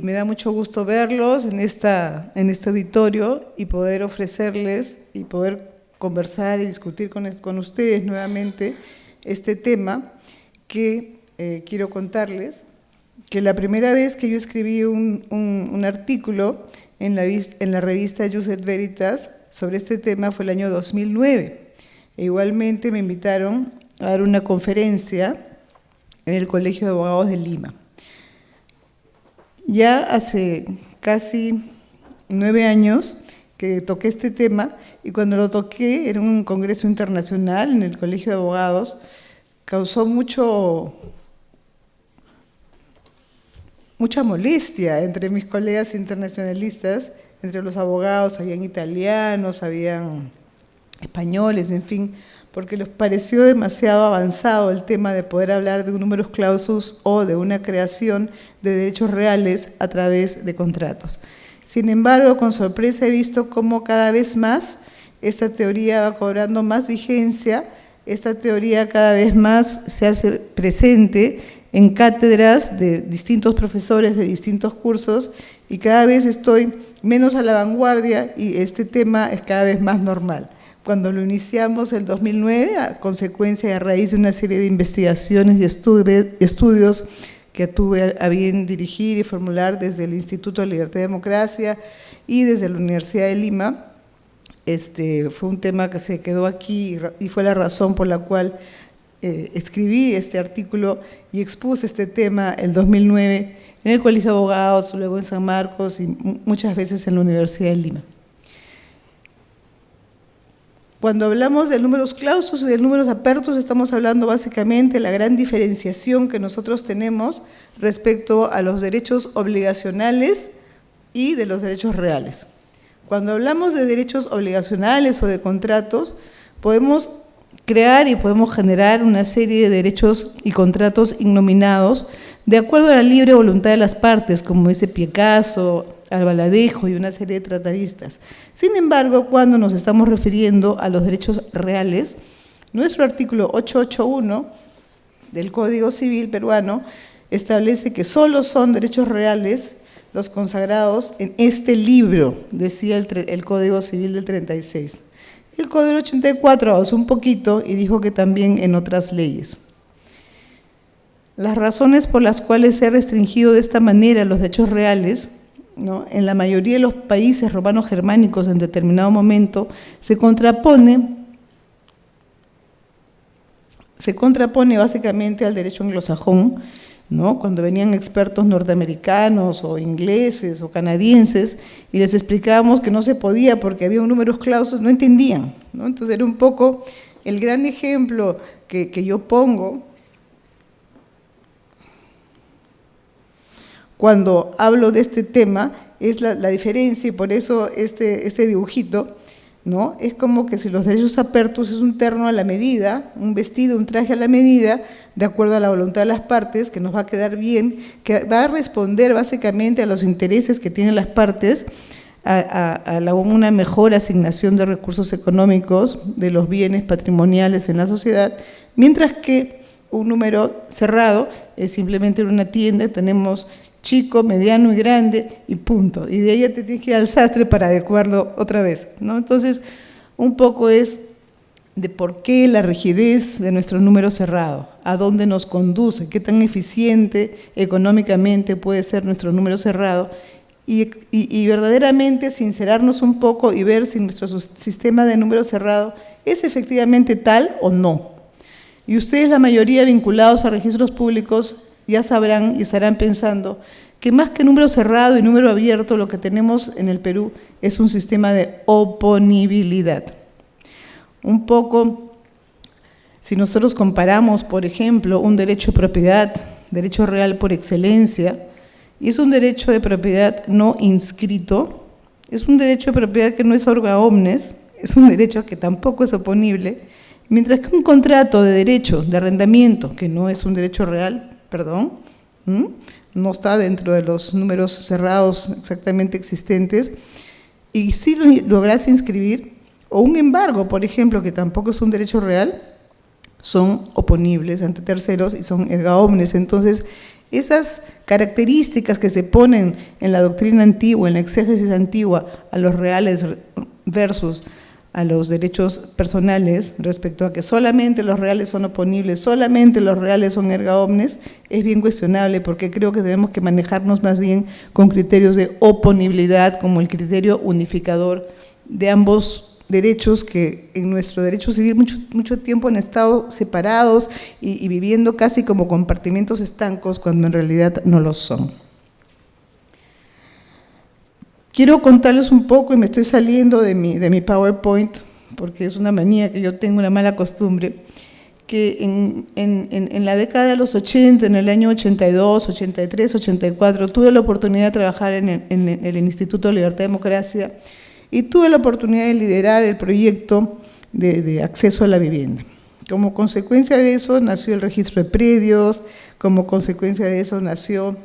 y me da mucho gusto verlos en este auditorio y poder ofrecerles y poder conversar y discutir con ustedes nuevamente este tema que quiero contarles, que la primera vez que yo escribí un artículo en la revista Jus et Veritas sobre este tema fue el año 2009. E igualmente me invitaron a dar una conferencia en el Colegio de Abogados de Lima. Ya hace casi 9 años que toqué este tema, y cuando lo toqué en un congreso internacional en el Colegio de Abogados, causó mucha molestia entre mis colegas internacionalistas, entre los abogados, habían italianos, habían españoles, en fin, porque les pareció demasiado avanzado el tema de poder hablar de un numerus clausus o de una creación de derechos reales a través de contratos. Sin embargo, con sorpresa he visto cómo cada vez más esta teoría va cobrando más vigencia, esta teoría cada vez más se hace presente en cátedras de distintos profesores de distintos cursos, y cada vez estoy menos a la vanguardia y este tema es cada vez más normal. Cuando lo iniciamos en 2009, a consecuencia y a raíz de una serie de investigaciones y estudios que tuve a bien dirigir y formular desde el Instituto de Libertad y Democracia y desde la Universidad de Lima, fue un tema que se quedó aquí y fue la razón por la cual escribí este artículo y expuse este tema el 2009 en el Colegio de Abogados, luego en San Marcos y muchas veces en la Universidad de Lima. Cuando hablamos del numerus clausus y del numerus apertus, estamos hablando básicamente de la gran diferenciación que nosotros tenemos respecto a los derechos obligacionales y de los derechos reales. Cuando hablamos de derechos obligacionales o de contratos, podemos crear y podemos generar una serie de derechos y contratos innominados de acuerdo a la libre voluntad de las partes, como dice Picasso, Albaladejo y una serie de tratadistas. Sin embargo, cuando nos estamos refiriendo a los derechos reales, nuestro artículo 881 del Código Civil peruano establece que solo son derechos reales los consagrados en este libro, decía el Código Civil del 36. El Código 84 avanzó un poquito y dijo que también en otras leyes. Las razones por las cuales se ha restringido de esta manera los derechos reales, ¿no?, en la mayoría de los países romano-germánicos en determinado momento, se contrapone básicamente al derecho anglosajón, ¿no?, cuando venían expertos norteamericanos o ingleses o canadienses y les explicábamos que no se podía porque había un numerus clausus, no entendían, ¿no? Entonces era un poco el gran ejemplo que yo pongo cuando hablo de este tema, es la diferencia, y por eso este dibujito, ¿no?, es como que si los derechos apertus es un terno a la medida, un vestido, un traje a la medida, de acuerdo a la voluntad de las partes, que nos va a quedar bien, que va a responder básicamente a los intereses que tienen las partes, a una mejor asignación de recursos económicos de los bienes patrimoniales en la sociedad, mientras que un número cerrado es simplemente en una tienda, tenemos chico, mediano y grande y punto, y de ahí ya te tienes que ir al sastre para adecuarlo otra vez, ¿no? Entonces, un poco es de por qué la rigidez de nuestro número cerrado, a dónde nos conduce, qué tan eficiente económicamente puede ser nuestro número cerrado, y verdaderamente sincerarnos un poco y ver si nuestro sistema de número cerrado es efectivamente tal o no. Y ustedes, la mayoría vinculados a registros públicos, ya sabrán y estarán pensando que más que número cerrado y número abierto, lo que tenemos en el Perú es un sistema de oponibilidad. Un poco, si nosotros comparamos, por ejemplo, un derecho de propiedad, derecho real por excelencia, y es un derecho de propiedad no inscrito, es un derecho de propiedad que no es orga omnes, es un derecho que tampoco es oponible, mientras que un contrato de derecho de arrendamiento, que no es un derecho real, no está dentro de los números cerrados exactamente existentes, y si logras inscribir, o un embargo, por ejemplo, que tampoco es un derecho real, son oponibles ante terceros y son erga omnes. Entonces, Esas características que se ponen en la doctrina antigua, en la exégesis antigua, a los reales versus a los derechos personales, respecto a que solamente los reales son oponibles, solamente los reales son erga omnes, es bien cuestionable, porque creo que tenemos que manejarnos más bien con criterios de oponibilidad, como el criterio unificador de ambos derechos, que en nuestro derecho civil mucho tiempo han estado separados y viviendo casi como compartimentos estancos, cuando en realidad no lo son. Quiero contarles un poco, y me estoy saliendo de mi PowerPoint, porque es una manía que yo tengo, una mala costumbre, que en la década de los 80, en el año 82, 83, 84, tuve la oportunidad de trabajar en el Instituto de Libertad y Democracia, y tuve la oportunidad de liderar el proyecto de acceso a la vivienda. Como consecuencia de eso nació el registro de predios, como consecuencia de eso nació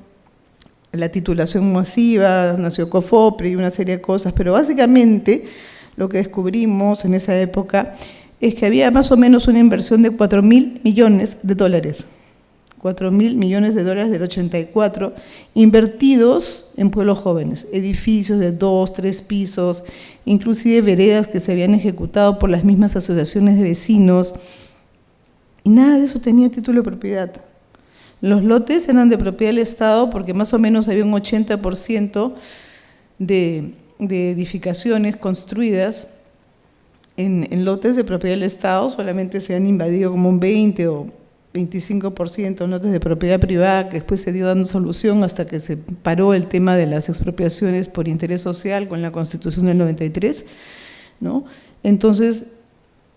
la titulación masiva, nació COFOPRE y una serie de cosas, pero básicamente lo que descubrimos en esa época es que había más o menos una inversión de $4.000 millones, 4.000 millones de dólares del 84, invertidos en pueblos jóvenes, edificios de 2, 3 pisos, inclusive veredas que se habían ejecutado por las mismas asociaciones de vecinos, y nada de eso tenía título de propiedad. Los lotes eran de propiedad del Estado porque más o menos había un 80% de edificaciones construidas en lotes de propiedad del Estado, solamente se han invadido como un 20 o 25% en lotes de propiedad privada, que después se dio dando solución hasta que se paró el tema de las expropiaciones por interés social con la Constitución del 93, ¿no? Entonces,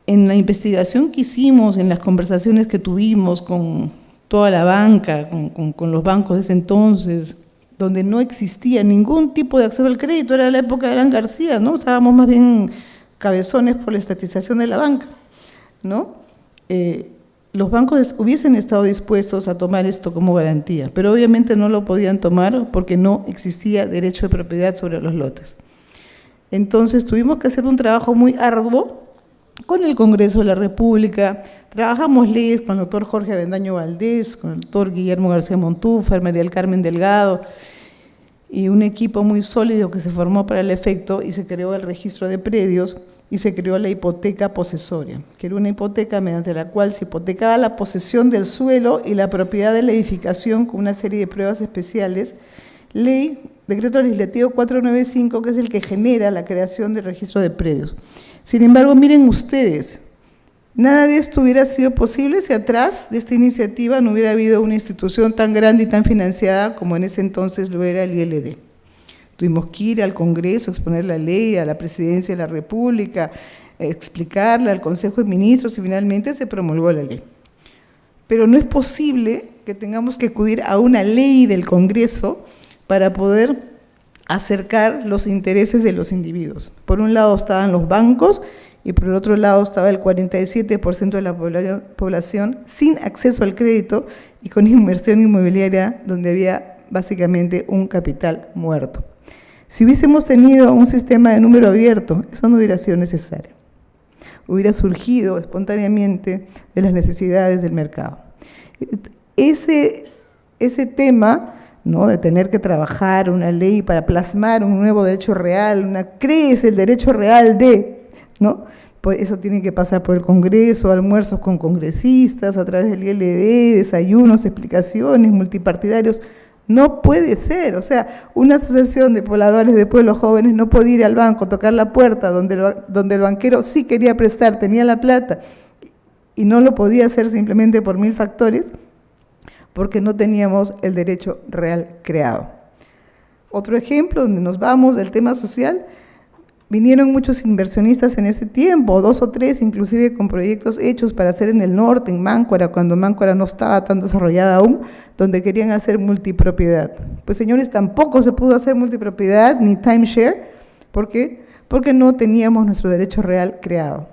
en la investigación que hicimos, en las conversaciones que tuvimos con toda la banca, con los bancos de ese entonces, donde no existía ningún tipo de acceso al crédito, era la época de Alan García, ¿no? Estábamos más bien cabezones por la estatización de la banca, ¿no? Los bancos hubiesen estado dispuestos a tomar esto como garantía, pero obviamente no lo podían tomar porque no existía derecho de propiedad sobre los lotes. Entonces tuvimos que hacer un trabajo muy arduo con el Congreso de la República. Trabajamos leyes con el doctor Jorge Avendaño Valdés, con el doctor Guillermo García Montúfar, María del Carmen Delgado, y un equipo muy sólido que se formó para el efecto, y se creó el registro de predios y se creó la hipoteca posesoria, que era una hipoteca mediante la cual se hipotecaba la posesión del suelo y la propiedad de la edificación con una serie de pruebas especiales. Decreto legislativo 495, que es el que genera la creación del registro de predios. Sin embargo, miren ustedes, nada de esto hubiera sido posible si atrás de esta iniciativa no hubiera habido una institución tan grande y tan financiada como en ese entonces lo era el ILD. Tuvimos que ir al Congreso, exponer la ley, a la Presidencia de la República, explicarla al Consejo de Ministros y finalmente se promulgó la ley. Pero no es posible que tengamos que acudir a una ley del Congreso para poder acercar los intereses de los individuos. Por un lado estaban los bancos y por el otro lado estaba el 47% de la población sin acceso al crédito y con inversión inmobiliaria donde había básicamente un capital muerto. Si hubiésemos tenido un sistema de número abierto, eso no hubiera sido necesario. Hubiera surgido espontáneamente de las necesidades del mercado. Ese tema, ¿no?, de tener que trabajar una ley para plasmar un nuevo derecho real, ¿qué es el derecho real de?, ¿no? Pues eso tiene que pasar por el Congreso, almuerzos con congresistas, a través del ILD, desayunos, explicaciones, multipartidarios. No puede ser, o sea, una asociación de pobladores de pueblos jóvenes no podía ir al banco, tocar la puerta donde el banquero sí quería prestar, tenía la plata, y no lo podía hacer simplemente por 1000 factores, porque no teníamos el derecho real creado. Otro ejemplo donde nos vamos del tema social, vinieron muchos inversionistas en ese tiempo, 2 o 3, inclusive con proyectos hechos para hacer en el norte, en Máncora, cuando Máncora no estaba tan desarrollada aún, donde querían hacer multipropiedad. Pues señores, tampoco se pudo hacer multipropiedad ni timeshare, ¿por qué? Porque no teníamos nuestro derecho real creado.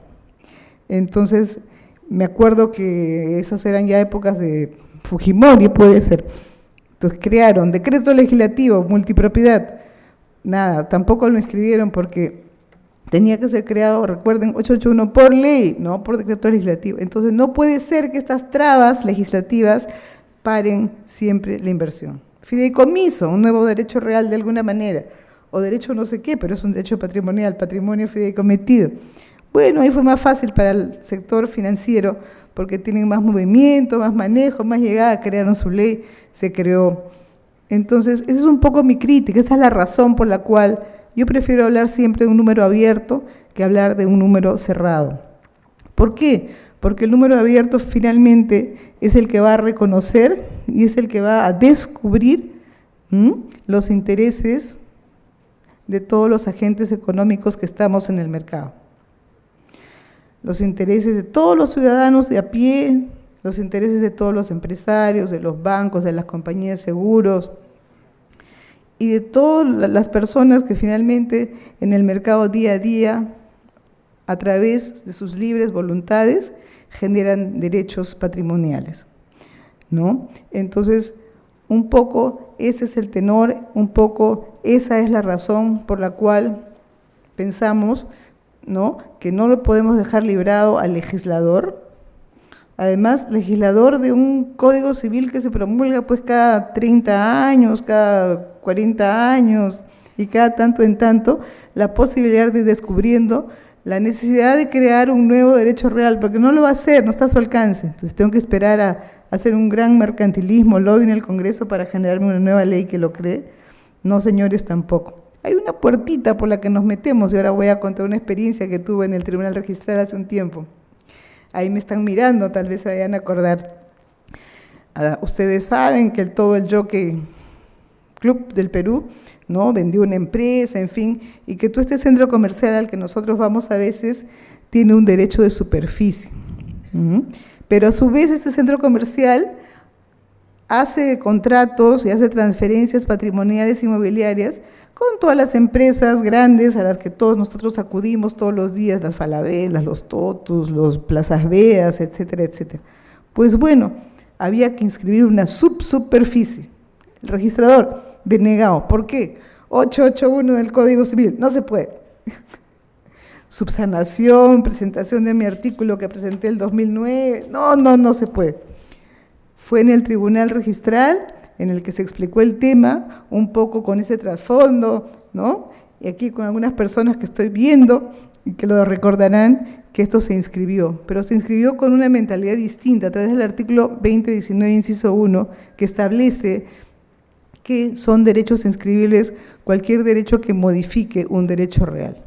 Entonces, me acuerdo que esas eran ya épocas de Fujimori, puede ser. Entonces crearon decreto legislativo, multipropiedad. Nada, tampoco lo inscribieron porque tenía que ser creado, recuerden, 881 por ley, no por decreto legislativo. Entonces no puede ser que estas trabas legislativas paren siempre la inversión. Fideicomiso, un nuevo derecho real de alguna manera, o derecho no sé qué, pero es un derecho patrimonial, patrimonio fideicometido. Bueno, ahí fue más fácil para el sector financiero, porque tienen más movimiento, más manejo, más llegada, crearon su ley, se creó. Entonces, esa es un poco mi crítica, esa es la razón por la cual yo prefiero hablar siempre de un número abierto que hablar de un número cerrado. ¿Por qué? Porque el número abierto finalmente es el que va a reconocer y es el que va a descubrir los intereses de todos los agentes económicos que estamos en el mercado. Los intereses de todos los ciudadanos de a pie, los intereses de todos los empresarios, de los bancos, de las compañías de seguros y de todas las personas que finalmente en el mercado día a día, a través de sus libres voluntades, generan derechos patrimoniales, ¿no? Entonces, un poco ese es el tenor, un poco esa es la razón por la cual pensamos, ¿no?, que no lo podemos dejar librado al legislador. Además, legislador de un código civil que se promulga pues cada 30 años, cada 40 años y cada tanto en tanto, la posibilidad de ir descubriendo la necesidad de crear un nuevo derecho real, porque no lo va a hacer, no está a su alcance. Entonces tengo que esperar a hacer un gran mercantilismo, lobby en el Congreso para generarme una nueva ley que lo cree. No, señores, tampoco. Hay una puertita por la que nos metemos y ahora voy a contar una experiencia que tuve en el Tribunal Registral hace un tiempo. Ahí me están mirando, tal vez se vayan a acordar. Ustedes saben que todo el Jockey Club del Perú, ¿no?, vendió una empresa, en fin, y que todo este centro comercial al que nosotros vamos a veces tiene un derecho de superficie. Pero a su vez este centro comercial hace contratos y hace transferencias patrimoniales inmobiliarias con todas las empresas grandes a las que todos nosotros acudimos todos los días, las Falabelas, los Totus, los Plazas Veas, etcétera, etcétera. Pues bueno, había que inscribir una subsuperficie. El registrador, denegado. ¿Por qué? 881 del Código Civil, no se puede. Subsanación, presentación de mi artículo que presenté el 2009, no se puede. Fue en el Tribunal Registral en el que se explicó el tema, un poco con ese trasfondo, ¿no? Y aquí con algunas personas que estoy viendo y que lo recordarán que esto se inscribió, pero se inscribió con una mentalidad distinta a través del artículo 2019, inciso 1, que establece que son derechos inscribibles cualquier derecho que modifique un derecho real.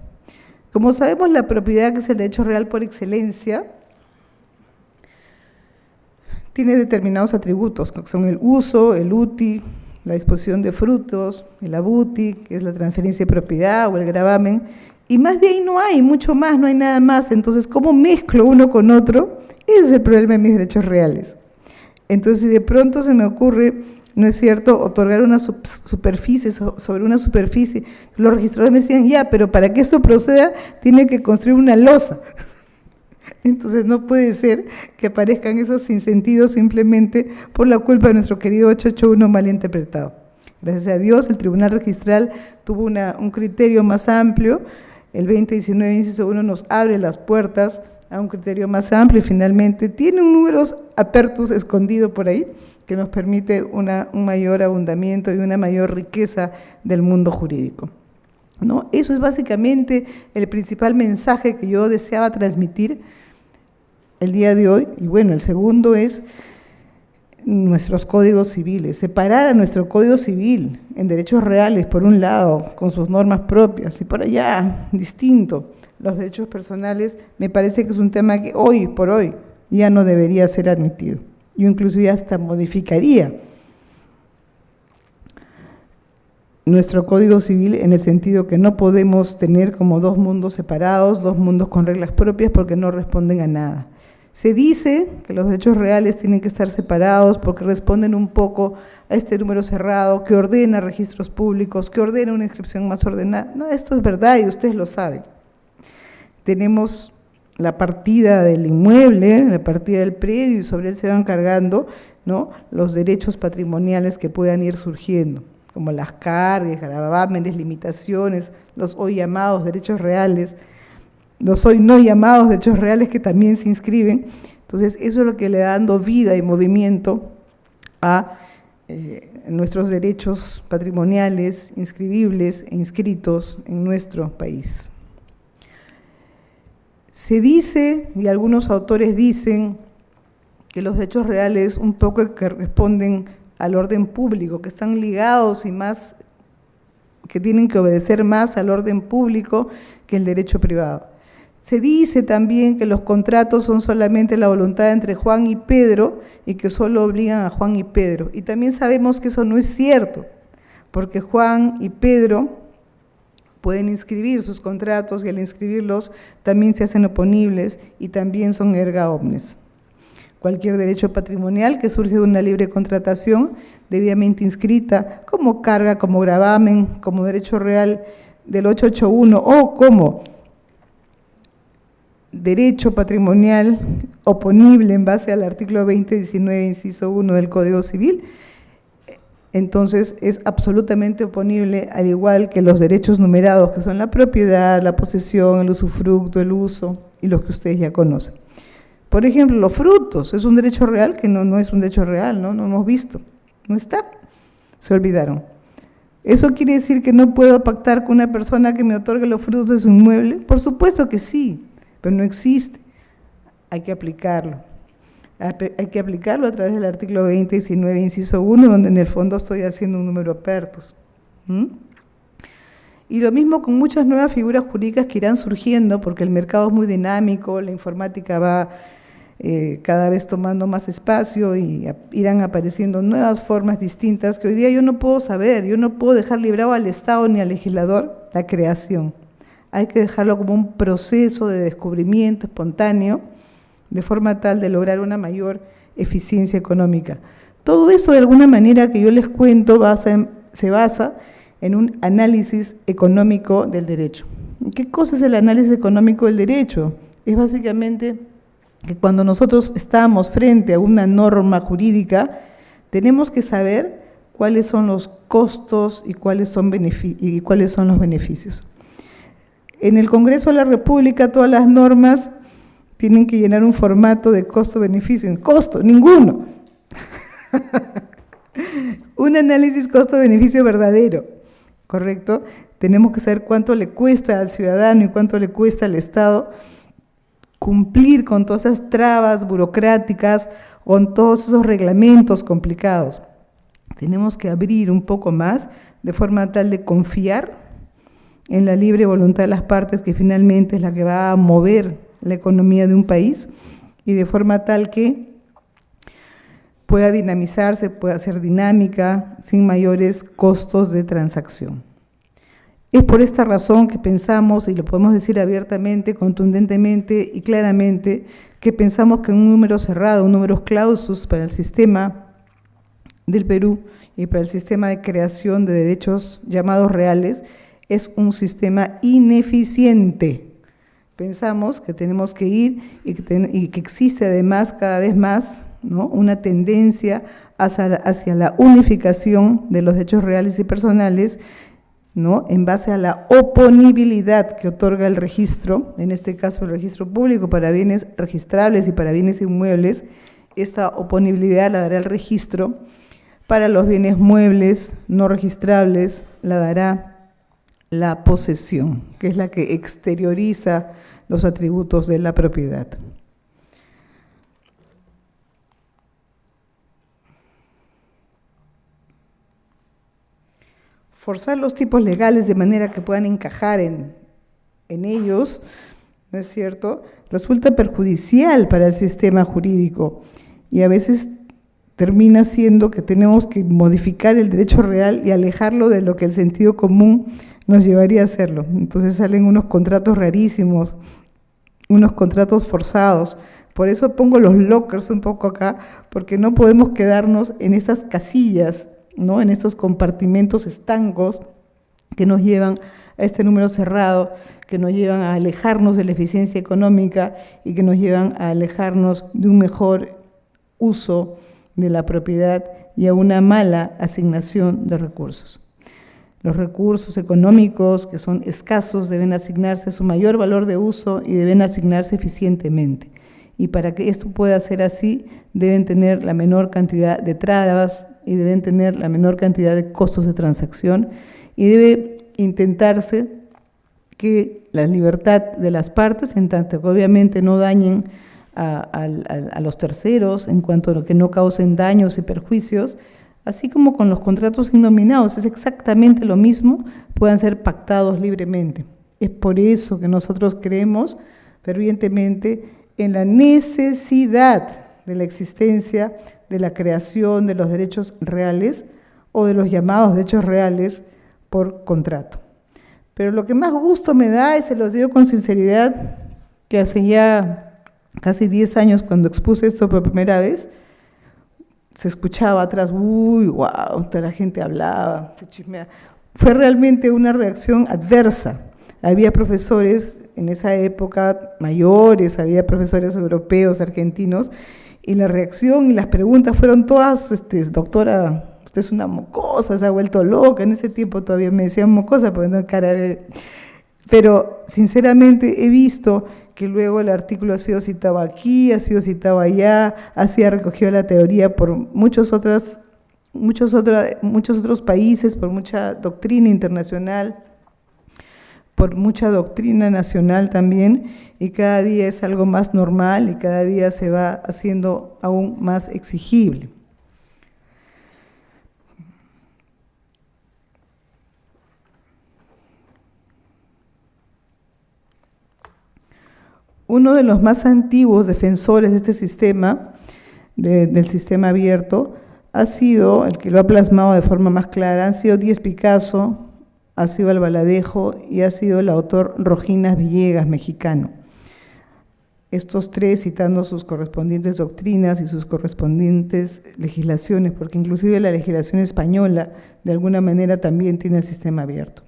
Como sabemos, la propiedad, que es el derecho real por excelencia, tiene determinados atributos, que son el uso, el uti, la disposición de frutos, el abuti, que es la transferencia de propiedad o el gravamen, y más de ahí no hay, mucho más, no hay nada más. Entonces, ¿cómo mezclo uno con otro? Ese es el problema de mis derechos reales. Entonces, si de pronto se me ocurre, ¿no es cierto?, otorgar una superficie sobre una superficie, los registradores me decían, ya, pero para que esto proceda, tiene que construir una losa. Entonces no puede ser que aparezcan esos sinsentidos simplemente por la culpa de nuestro querido 881 mal interpretado. Gracias a Dios, el Tribunal Registral tuvo un criterio más amplio. El 2019, inciso 1, nos abre las puertas a un criterio más amplio y finalmente tiene un números apertus escondido por ahí que nos permite un mayor abundamiento y una mayor riqueza del mundo jurídico, ¿no? Eso es básicamente el principal mensaje que yo deseaba transmitir el día de hoy. Y bueno, el segundo es nuestros códigos civiles, separar a nuestro código civil en derechos reales, por un lado, con sus normas propias, y por allá, distinto, los derechos personales. Me parece que es un tema que hoy por hoy ya no debería ser admitido. Yo inclusive hasta modificaría nuestro código civil en el sentido que no podemos tener como dos mundos separados, dos mundos con reglas propias, porque no responden a nada. Se dice que los derechos reales tienen que estar separados porque responden un poco a este número cerrado que ordena registros públicos, que ordena una inscripción más ordenada. No, esto es verdad y ustedes lo saben. Tenemos la partida del inmueble, la partida del predio, y sobre él se van cargando, ¿no?, los derechos patrimoniales que puedan ir surgiendo, como las cargas, gravámenes, limitaciones, los hoy llamados derechos reales, los hoy no llamados derechos reales que también se inscriben. Entonces, eso es lo que le da dando vida y movimiento a nuestros derechos patrimoniales inscribibles e inscritos en nuestro país. Se dice, y algunos autores dicen, que los derechos reales un poco que responden al orden público, que están ligados y más, que tienen que obedecer más al orden público que el derecho privado. Se dice también que los contratos son solamente la voluntad entre Juan y Pedro y que solo obligan a Juan y Pedro. Y también sabemos que eso no es cierto, porque Juan y Pedro pueden inscribir sus contratos y al inscribirlos también se hacen oponibles y también son erga omnes. Cualquier derecho patrimonial que surge de una libre contratación debidamente inscrita como carga, como gravamen, como derecho real del 881 o como derecho patrimonial oponible en base al artículo 2019, inciso 1 del Código Civil, entonces es absolutamente oponible, al igual que los derechos numerados, que son la propiedad, la posesión, el usufructo, el uso y los que ustedes ya conocen. Por ejemplo, los frutos, es un derecho real que no es un derecho real, no hemos visto, no está, se olvidaron. ¿Eso quiere decir que no puedo pactar con una persona que me otorgue los frutos de su inmueble? Por supuesto que sí, pero no existe. Hay que aplicarlo. Hay que aplicarlo a través del artículo 2019, inciso 1, donde en el fondo estoy haciendo un número apertus. Y lo mismo con muchas nuevas figuras jurídicas que irán surgiendo, porque el mercado es muy dinámico, la informática va cada vez tomando más espacio y irán apareciendo nuevas formas distintas que hoy día yo no puedo saber, yo no puedo dejar librado al Estado ni al legislador la creación. Hay que dejarlo como un proceso de descubrimiento espontáneo, de forma tal de lograr una mayor eficiencia económica. Todo eso de alguna manera que yo les cuento se basa en un análisis económico del derecho. ¿Qué cosa es el análisis económico del derecho? Es básicamente que cuando nosotros estamos frente a una norma jurídica, tenemos que saber cuáles son los costos y cuáles son los beneficios. En el Congreso de la República todas las normas tienen que llenar un formato de costo-beneficio. Costo, ninguno. Un análisis costo-beneficio verdadero, ¿correcto? Tenemos que saber cuánto le cuesta al ciudadano y cuánto le cuesta al Estado cumplir con todas esas trabas burocráticas, con todos esos reglamentos complicados. Tenemos que abrir un poco más de forma tal de confiar en la libre voluntad de las partes, que finalmente es la que va a mover la economía de un país, y de forma tal que pueda dinamizarse, pueda ser dinámica, sin mayores costos de transacción. Es por esta razón que pensamos, y lo podemos decir abiertamente, contundentemente y claramente, que pensamos que un número cerrado, un número clausus para el sistema del Perú y para el sistema de creación de derechos llamados reales, es un sistema ineficiente. Pensamos que tenemos que ir y que existe además cada vez más, ¿no?, una tendencia hacia la unificación de los derechos reales y personales, ¿no?, en base a la oponibilidad que otorga el registro, en este caso el registro público para bienes registrables y para bienes inmuebles. Esta oponibilidad la dará el registro. Para los bienes muebles no registrables la dará la posesión, que es la que exterioriza los atributos de la propiedad. Forzar los tipos legales de manera que puedan encajar en ellos, ¿no es cierto?, resulta perjudicial para el sistema jurídico y a veces termina siendo que tenemos que modificar el derecho real y alejarlo de lo que el sentido común nos llevaría a hacerlo. Entonces salen unos contratos rarísimos, unos contratos forzados. Por eso pongo los lockers un poco acá, porque no podemos quedarnos en esas casillas, ¿no?, en esos compartimentos estancos que nos llevan a este número cerrado, que nos llevan a alejarnos de la eficiencia económica y que nos llevan a alejarnos de un mejor uso de la propiedad y a una mala asignación de recursos. Los recursos económicos que son escasos deben asignarse a su mayor valor de uso y deben asignarse eficientemente. y para que esto pueda ser así deben tener la menor cantidad de trabas y deben tener la menor cantidad de costos de transacción y debe intentarse que la libertad de las partes, en tanto que obviamente no dañen a los terceros, en cuanto a lo que no causen daños y perjuicios, así como con los contratos innominados, es exactamente lo mismo, puedan ser pactados libremente. Es por eso que nosotros creemos fervientemente en la necesidad de la existencia de la creación de los derechos reales o de los llamados derechos reales por contrato. Pero lo que más gusto me da, y se los digo con sinceridad, que hace ya casi 10 años cuando expuse esto por primera vez, se escuchaba atrás, uy, wow, toda la gente hablaba, se chismeaba. Fue realmente una reacción adversa. Había profesores en esa época mayores, había profesores europeos, argentinos, y la reacción y las preguntas fueron todas, doctora, usted es una mocosa, se ha vuelto loca. En ese tiempo todavía me decían mocosa, poniendo cara de... Pero sinceramente he visto que luego el artículo ha sido citado aquí, ha sido citado allá, ha sido recogido la teoría por muchos otros países, por mucha doctrina internacional, por mucha doctrina nacional también, y cada día es algo más normal y cada día se va haciendo aún más exigible. Uno de los más antiguos defensores de este sistema, del sistema abierto, ha sido, el que lo ha plasmado de forma más clara, han sido Díez Picasso, ha sido Albaladejo y ha sido el autor Rojinas Villegas, mexicano. Estos tres citando sus correspondientes doctrinas y sus correspondientes legislaciones, porque inclusive la legislación española de alguna manera también tiene el sistema abierto.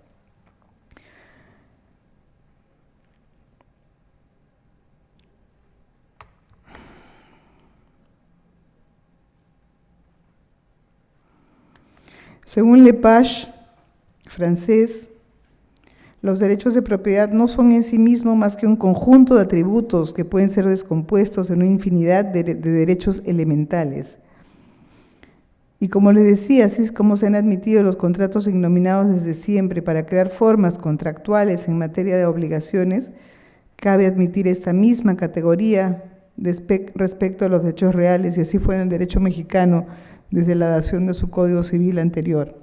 Según Lepage, francés, los derechos de propiedad no son en sí mismos más que un conjunto de atributos que pueden ser descompuestos en una infinidad de derechos elementales. Y como les decía, así es como se han admitido los contratos innominados desde siempre para crear formas contractuales en materia de obligaciones. Cabe admitir esta misma categoría respecto a los derechos reales, y así fue en el derecho mexicano desde la dación de su Código Civil anterior.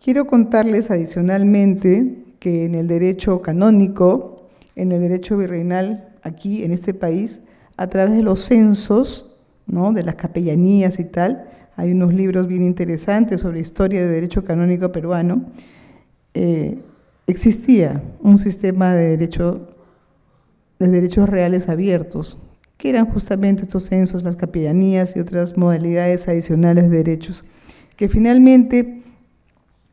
Quiero contarles adicionalmente que en el derecho canónico, en el derecho virreinal, aquí en este país, a través de los censos, ¿no?, de las capellanías y tal, hay unos libros bien interesantes sobre historia de derecho canónico peruano, existía un sistema de derechos reales abiertos, que eran justamente estos censos, las capellanías y otras modalidades adicionales de derechos, que finalmente,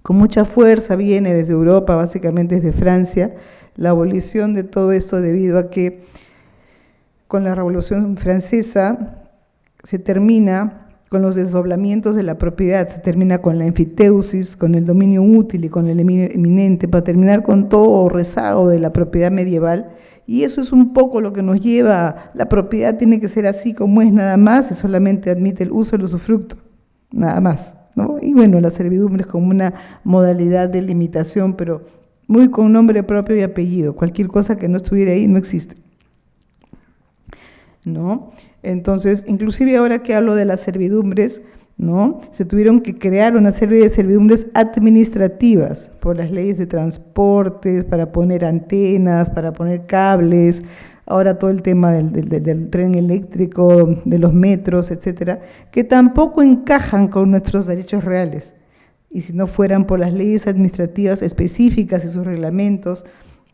con mucha fuerza, viene desde Europa, básicamente desde Francia, la abolición de todo esto debido a que con la Revolución Francesa se termina con los desdoblamientos de la propiedad, se termina con la enfiteusis, con el dominio útil y con el eminente, para terminar con todo rezago de la propiedad medieval. Y eso es un poco lo que nos lleva, la propiedad tiene que ser así como es nada más, y solamente admite el uso del usufructo, nada más, ¿no? Y bueno, la servidumbre es como una modalidad de limitación, pero muy con nombre propio y apellido, cualquier cosa que no estuviera ahí no existe, ¿no? Entonces, inclusive ahora que hablo de las servidumbres, ¿no?, se tuvieron que crear una serie de servidumbres administrativas por las leyes de transportes, para poner antenas, para poner cables, ahora todo el tema del tren eléctrico, de los metros, etcétera, que tampoco encajan con nuestros derechos reales. Y si no fueran por las leyes administrativas específicas y sus reglamentos,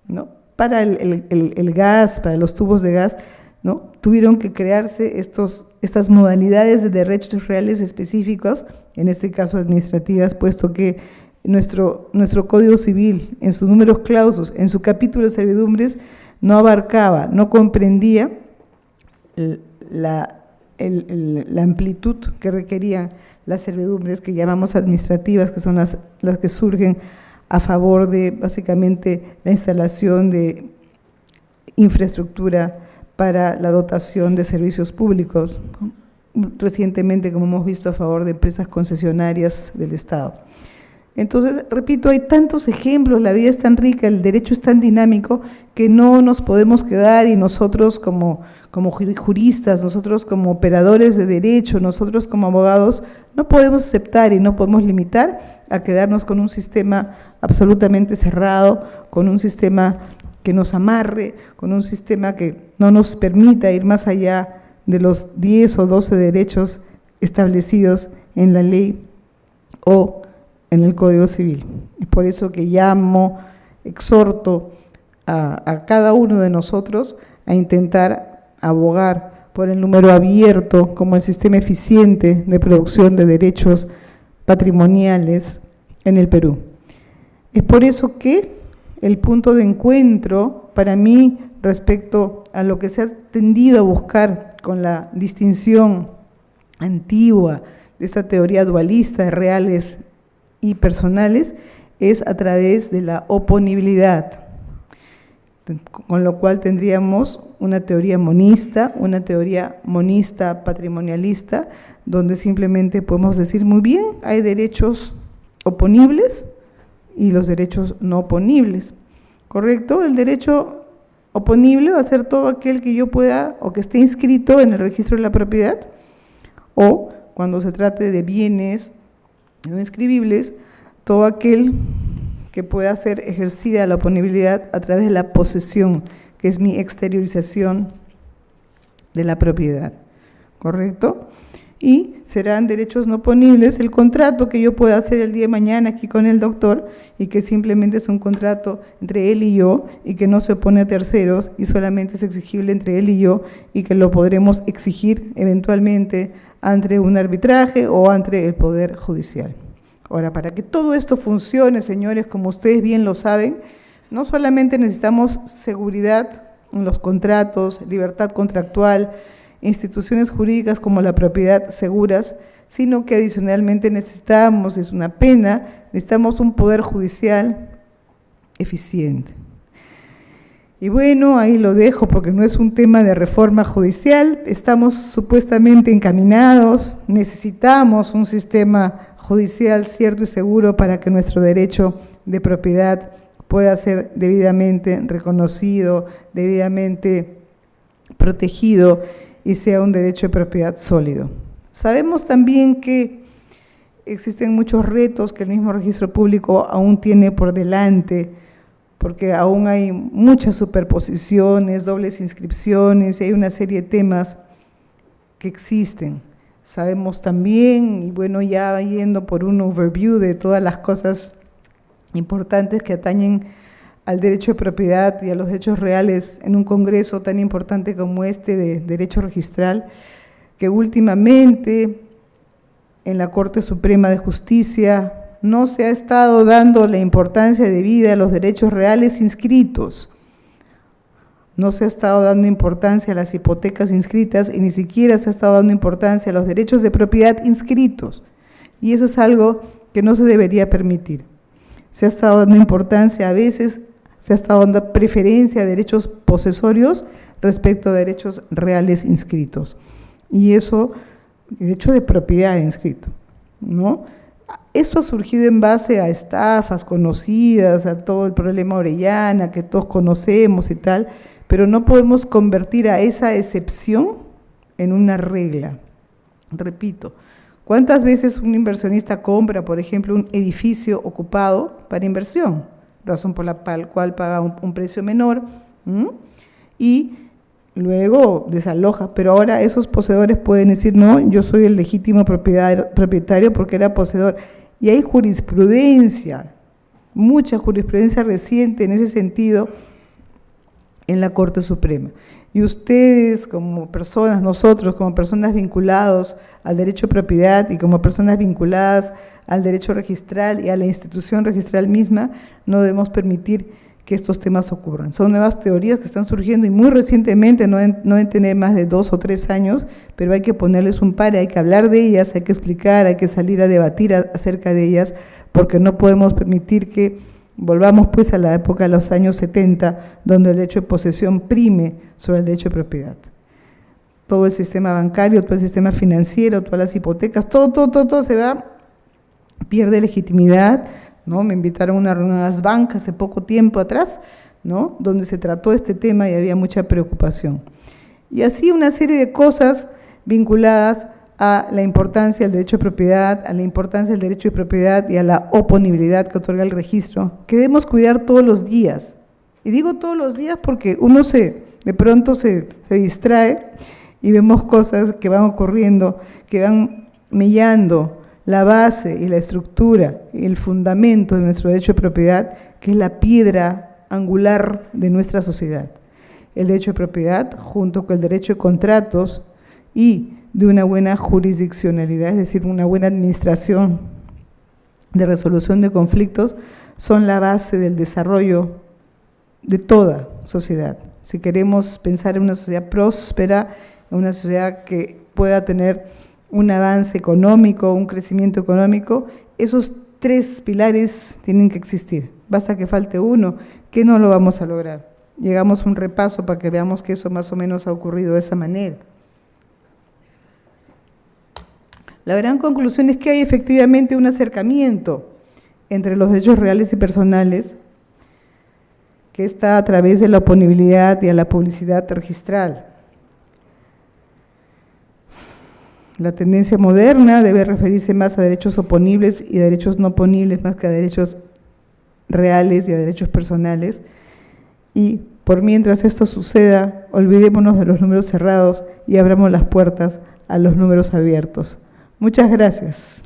¿no?, para el gas, para los tubos de gas, ¿no?, tuvieron que crearse estas modalidades de derechos reales específicos, en este caso administrativas, puesto que nuestro Código Civil, en sus números clausus, en su capítulo de servidumbres, no abarcaba, no comprendía la amplitud que requerían las servidumbres que llamamos administrativas, que son las que surgen a favor de, básicamente, la instalación de infraestructura para la dotación de servicios públicos, recientemente, como hemos visto, a favor de empresas concesionarias del Estado. Entonces, repito, hay tantos ejemplos, la vida es tan rica, el derecho es tan dinámico, que no nos podemos quedar, y nosotros como juristas, nosotros como operadores de derecho, nosotros como abogados, no podemos aceptar y no podemos limitar a quedarnos con un sistema absolutamente cerrado, con un sistema que nos amarre, con un sistema que no nos permita ir más allá de los 10 o 12 derechos establecidos en la ley o en el Código Civil. Es por eso que llamo, exhorto a cada uno de nosotros a intentar abogar por el número abierto como el sistema eficiente de producción de derechos patrimoniales en el Perú. Es por eso que el punto de encuentro para mí respecto a lo que se ha tendido a buscar con la distinción antigua de esta teoría dualista de reales y personales es a través de la oponibilidad, con lo cual tendríamos una teoría monista patrimonialista, donde simplemente podemos decir muy bien, hay derechos oponibles y los derechos no oponibles, ¿correcto? El derecho oponible va a ser todo aquel que yo pueda o que esté inscrito en el registro de la propiedad, o cuando se trate de bienes no inscribibles, todo aquel que pueda ser ejercida la oponibilidad a través de la posesión, que es mi exteriorización de la propiedad, ¿correcto? Y serán derechos no oponibles el contrato que yo pueda hacer el día de mañana aquí con el doctor y que simplemente es un contrato entre él y yo y que no se opone a terceros y solamente es exigible entre él y yo y que lo podremos exigir eventualmente ante un arbitraje o ante el Poder Judicial. Ahora, para que todo esto funcione, señores, como ustedes bien lo saben, no solamente necesitamos seguridad en los contratos, libertad contractual, instituciones jurídicas como la propiedad seguras, sino que adicionalmente necesitamos, es una pena, necesitamos un poder judicial eficiente. Y bueno, ahí lo dejo porque no es un tema de reforma judicial, estamos supuestamente encaminados, necesitamos un sistema judicial cierto y seguro para que nuestro derecho de propiedad pueda ser debidamente reconocido, debidamente protegido y sea un derecho de propiedad sólido. Sabemos también que existen muchos retos que el mismo registro público aún tiene por delante, porque aún hay muchas superposiciones, dobles inscripciones, y hay una serie de temas que existen. Sabemos también, y bueno, ya yendo por un overview de todas las cosas importantes que atañen al derecho de propiedad y a los derechos reales en un congreso tan importante como este de derecho registral, que últimamente en la Corte Suprema de Justicia no se ha estado dando la importancia debida a los derechos reales inscritos. No se ha estado dando importancia a las hipotecas inscritas y ni siquiera se ha estado dando importancia a los derechos de propiedad inscritos. Y eso es algo que no se debería permitir. Se ha estado dando importancia, a veces se ha estado dando preferencia a derechos posesorios respecto a derechos reales inscritos. Y eso, derecho de propiedad inscrito, ¿no? Eso ha surgido en base a estafas conocidas, a todo el problema Orellana que todos conocemos y tal, pero no podemos convertir a esa excepción en una regla. Repito, ¿cuántas veces un inversionista compra, por ejemplo, un edificio ocupado para inversión? Razón por la cual paga un precio menor y luego desaloja, pero ahora esos poseedores pueden decir, no, yo soy el legítimo propietario porque era poseedor. Y hay jurisprudencia, mucha jurisprudencia reciente en ese sentido, en la Corte Suprema. Y ustedes como personas, nosotros como personas vinculados al derecho de propiedad y como personas vinculadas al derecho registral y a la institución registral misma, no debemos permitir que estos temas ocurran. Son nuevas teorías que están surgiendo y muy recientemente, no deben tener más de 2 o 3 años, pero hay que ponerles un par, hay que hablar de ellas, hay que explicar, hay que salir a debatir acerca de ellas, porque no podemos permitir que Volvamos pues a la época de los años 70, donde el derecho de posesión prime sobre el derecho de propiedad. Todo el sistema bancario, todo el sistema financiero, todas las hipotecas, todo se va, pierde legitimidad, ¿no? Me invitaron a una reunión a las bancas hace poco tiempo atrás, ¿no? Donde se trató este tema y había mucha preocupación. Y así una serie de cosas vinculadas a la importancia del derecho de propiedad, a la importancia del derecho de propiedad y a la oponibilidad que otorga el registro, que debemos cuidar todos los días. Y digo todos los días porque uno de pronto se distrae y vemos cosas que van ocurriendo, que van mellando la base y la estructura y el fundamento de nuestro derecho de propiedad, que es la piedra angular de nuestra sociedad. El derecho de propiedad, junto con el derecho de contratos y de una buena jurisdiccionalidad, es decir, una buena administración de resolución de conflictos, son la base del desarrollo de toda sociedad. Si queremos pensar en una sociedad próspera, en una sociedad que pueda tener un avance económico, un crecimiento económico, esos tres pilares tienen que existir. Basta que falte uno, que no lo vamos a lograr. Llegamos a un repaso para que veamos que eso más o menos ha ocurrido de esa manera. La gran conclusión es que hay efectivamente un acercamiento entre los derechos reales y personales que está a través de la oponibilidad y a la publicidad registral. La tendencia moderna debe referirse más a derechos oponibles y derechos no oponibles más que a derechos reales y a derechos personales. Y por mientras esto suceda, olvidémonos de los números cerrados y abramos las puertas a los números abiertos. Muchas gracias.